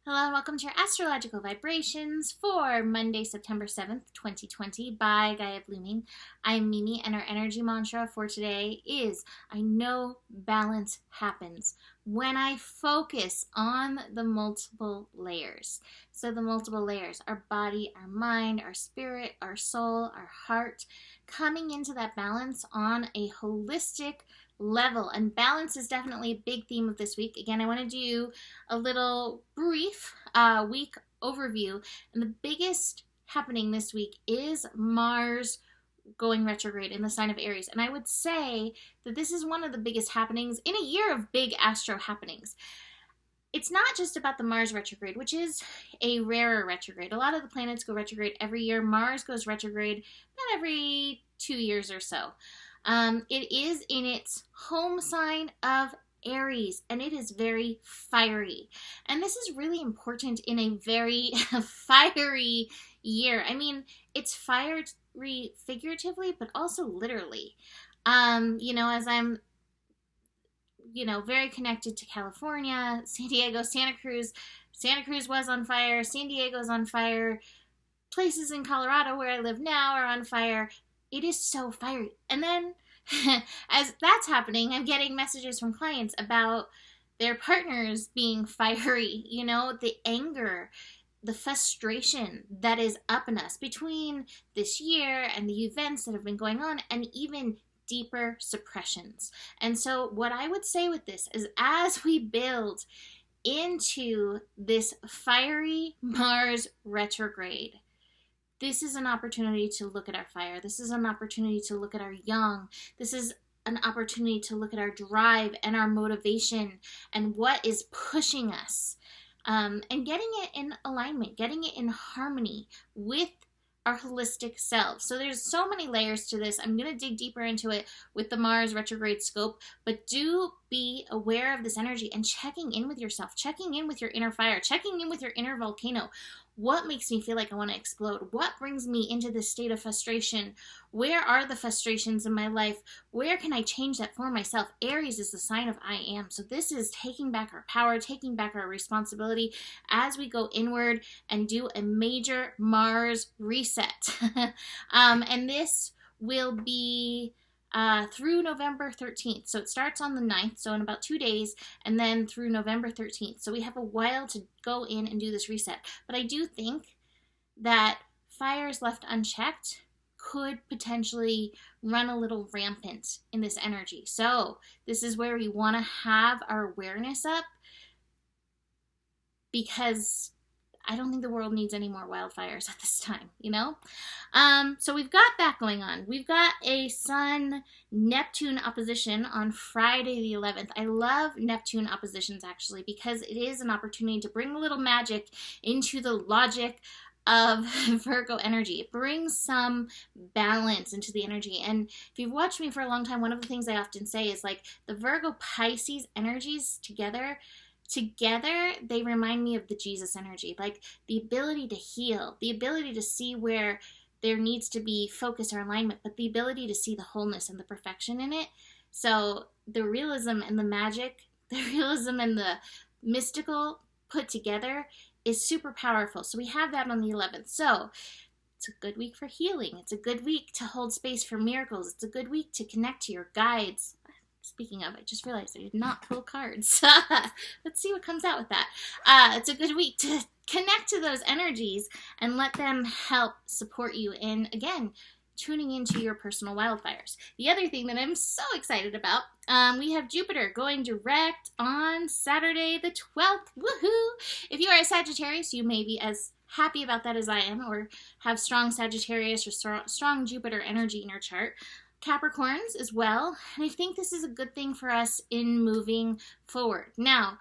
Hello and welcome to your astrological vibrations for Monday, September 7th, 2020 by Gaia Blooming. I'm Mimi and our energy mantra for today is, I know balance happens when I focus on the multiple layers. So the multiple layers, our body, our mind, our spirit, our soul, our heart, coming into that balance on a holistic level. And balance is definitely a big theme of this week. Again, I want to do a little brief week overview. And the biggest happening this week is Mars going retrograde in the sign of Aries. And I would say that this is one of the biggest happenings in a year of big astro happenings. It's not just about the Mars retrograde, which is a rarer retrograde. A lot of the planets go retrograde every year. Mars goes retrograde about every 2 years or so. It is in its home sign of Aries, and it is very fiery. And this is really important in a very fiery year. I mean, it's fiery figuratively, but also literally. As I'm, very connected to California, San Diego, Santa Cruz. Santa Cruz was on fire. San Diego's on fire. Places in Colorado where I live now are on fire. It is so fiery. And then as that's happening, I'm getting messages from clients about their partners being fiery, the anger, the frustration that is up in us between this year and the events that have been going on, and even deeper suppressions. And so what I would say with this is, as we build into this fiery Mars retrograde, this is an opportunity to look at our fire. This is an opportunity to look at our yang. This is an opportunity to look at our drive and our motivation and what is pushing us, and getting it in alignment, getting it in harmony with our holistic selves. So there's so many layers to this. I'm going to dig deeper into it with the Mars retrograde scope, but do be aware of this energy and checking in with yourself, checking in with your inner fire, checking in with your inner volcano. What makes me feel like I want to explode? What brings me into this state of frustration? Where are the frustrations in my life? Where can I change that for myself? Aries is the sign of I am. So this is taking back our power, taking back our responsibility as we go inward and do a major Mars reset. And this will be through November 13th. So it starts on the 9th, so in about 2 days, and then through November 13th. So we have a while to go in and do this reset. But I do think that fires left unchecked could potentially run a little rampant in this energy. So this is where we want to have our awareness up, because I don't think the world needs any more wildfires at this time, So we've got that going on. We've got a Sun-Neptune opposition on Friday the 11th. I love Neptune oppositions, actually, because it is an opportunity to bring a little magic into the logic of Virgo energy. It brings some balance into the energy. And if you've watched me for a long time, one of the things I often say is, like, the Virgo-Pisces energies together, they remind me of the Jesus energy, like the ability to heal, the ability to see where there needs to be focus or alignment, but the ability to see the wholeness and the perfection in it. So the realism and the magic, the realism and the mystical put together is super powerful. So we have that on the 11th. So it's a good week for healing. It's a good week to hold space for miracles. It's a good week to connect to your guides. Speaking of, I just realized I did not pull cards. Let's see what comes out with that. It's a good week to connect to those energies and let them help support you in, again, tuning into your personal wildfires. The other thing that I'm so excited about, we have Jupiter going direct on Saturday the 12th. Woohoo! If you are a Sagittarius, you may be as happy about that as I am, or have strong Sagittarius or strong Jupiter energy in your chart. Capricorns as well, and I think this is a good thing for us in moving forward. Now,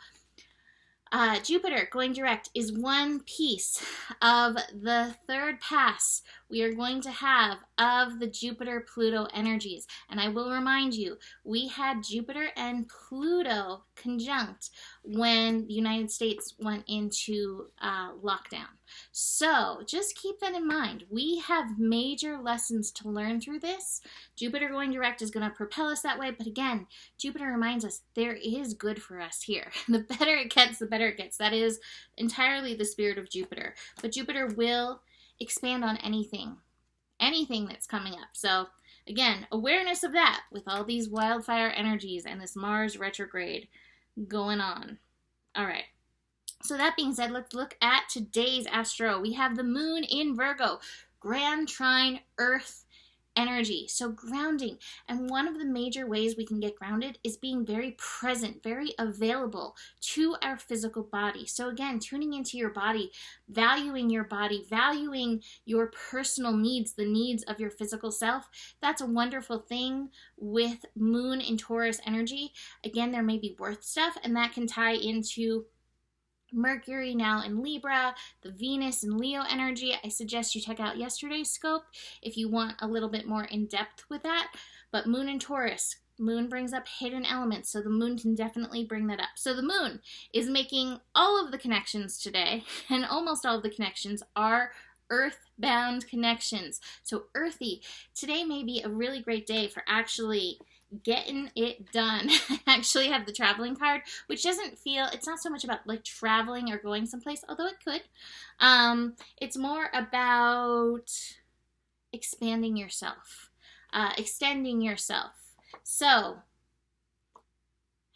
Jupiter going direct is one piece of the third pass we are going to have of the Jupiter-Pluto energies. And I will remind you, we had Jupiter and Pluto conjunct when the United States went into lockdown. So just keep that in mind. We have major lessons to learn through this. Jupiter going direct is going to propel us that way. But again, Jupiter reminds us there is good for us here. The better it gets, the better it gets. That is entirely the spirit of Jupiter. But Jupiter will expand on anything that's coming up. So again, awareness of that with all these wildfire energies and this Mars retrograde going on. All right. So that being said, let's look at today's astro. We have the moon in Virgo, grand trine earth energy. So grounding. And one of the major ways we can get grounded is being very present, very available to our physical body. So again, tuning into your body, valuing your personal needs, the needs of your physical self. That's a wonderful thing with moon in Taurus energy. Again, there may be worth stuff, and that can tie into Mercury now in Libra, the Venus and Leo energy. I suggest you check out yesterday's scope if you want a little bit more in depth with that. But moon in Taurus, moon brings up hidden elements, so the moon can definitely bring that up. So the moon is making all of the connections today, and almost all of the connections are earthbound connections. So earthy. Today may be a really great day for actually getting it done. I actually have the traveling card, which doesn't feel, it's not so much about like traveling or going someplace, although it could. It's more about expanding yourself, extending yourself. So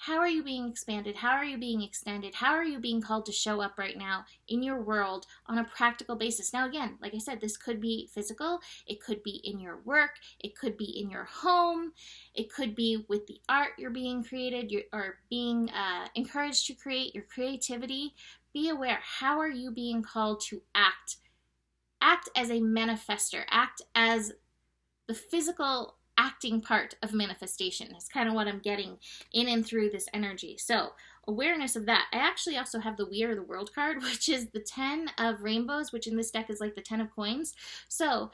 how are you being expanded? How are you being extended? How are you being called to show up right now in your world on a practical basis? Now, again, like I said, this could be physical. It could be in your work. It could be in your home. It could be with the art you're being created or being encouraged to create, your creativity. Be aware. How are you being called to act? Act as a manifester. Act as the physical acting part of manifestation is kind of what I'm getting in and through this energy. So awareness of that. I actually also have the We Are the World card, which is the 10 of rainbows, which in this deck is like the 10 of coins. So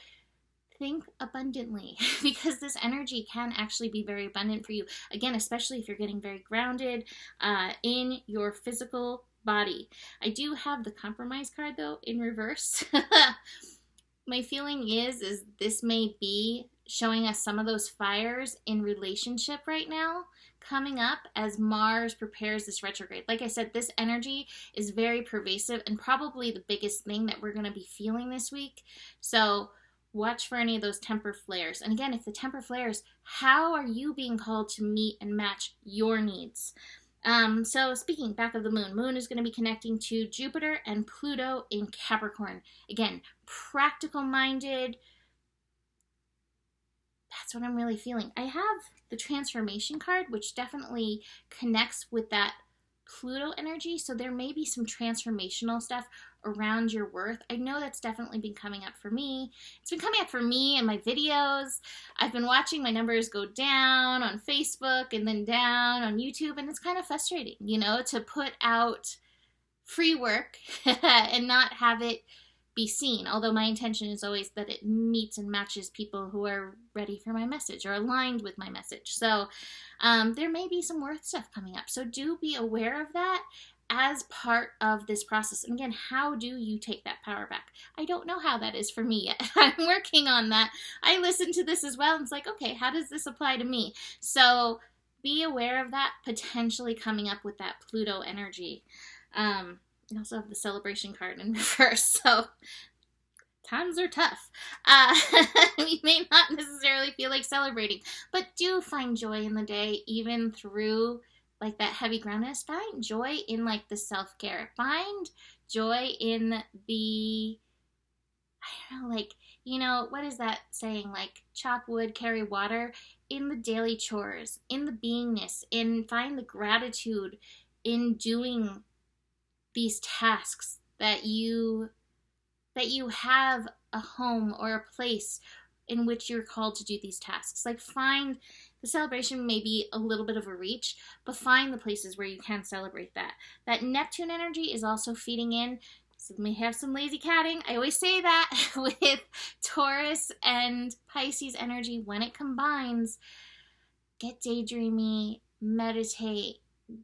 think abundantly, because this energy can actually be very abundant for you. Again, especially if you're getting very grounded in your physical body. I do have the Compromise card though in reverse. My feeling is this may be showing us some of those fires in relationship right now coming up as Mars prepares this retrograde. Like I said, this energy is very pervasive and probably the biggest thing that we're going to be feeling this week. So watch for any of those temper flares. And again, if the temper flares, how are you being called to meet and match your needs? So speaking back of the moon, moon is going to be connecting to Jupiter and Pluto in Capricorn. Again, practical minded. That's what I'm really feeling. I have the transformation card, which definitely connects with that Pluto energy. So there may be some transformational stuff around your worth. I know that's definitely been coming up for me. It's been coming up for me in my videos. I've been watching my numbers go down on Facebook and then down on YouTube, and it's kind of frustrating, you know, to put out free work and not have it be seen, although my intention is always that it meets and matches people who are ready for my message or aligned with my message. So there may be some worth stuff coming up. So do be aware of that as part of this process. And again, how do you take that power back? I don't know how that is for me yet. I'm working on that. I listened to this as well and it's like, okay, how does this apply to me? So be aware of that potentially coming up with that Pluto energy. You also have the celebration card in reverse, so times are tough. You may not necessarily feel like celebrating, but do find joy in the day, even through like that heavy groundness. Find joy in like the self-care. Find joy in the, I don't know, like, you know, what is that saying? Like chop wood, carry water, in the daily chores, in the beingness, in find the gratitude in doing these tasks, that you have a home or a place in which you're called to do these tasks. Like find the celebration may be a little bit of a reach, but find the places where you can celebrate that. That Neptune energy is also feeding in. So we have some lazy catting. I always say that with Taurus and Pisces energy, when it combines, get daydreamy, meditate,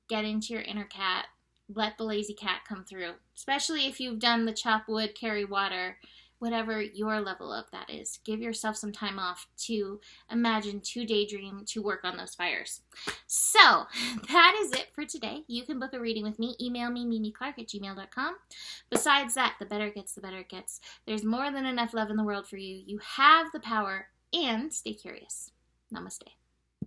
get into your inner cat, let the lazy cat come through. Especially if you've done the chop wood, carry water, whatever your level of that is. Give yourself some time off to imagine, to daydream, to work on those fires. So that is it for today. You can book a reading with me. Email me, mimiclark@gmail.com. Besides that, the better it gets, the better it gets. There's more than enough love in the world for you. You have the power, and stay curious. Namaste.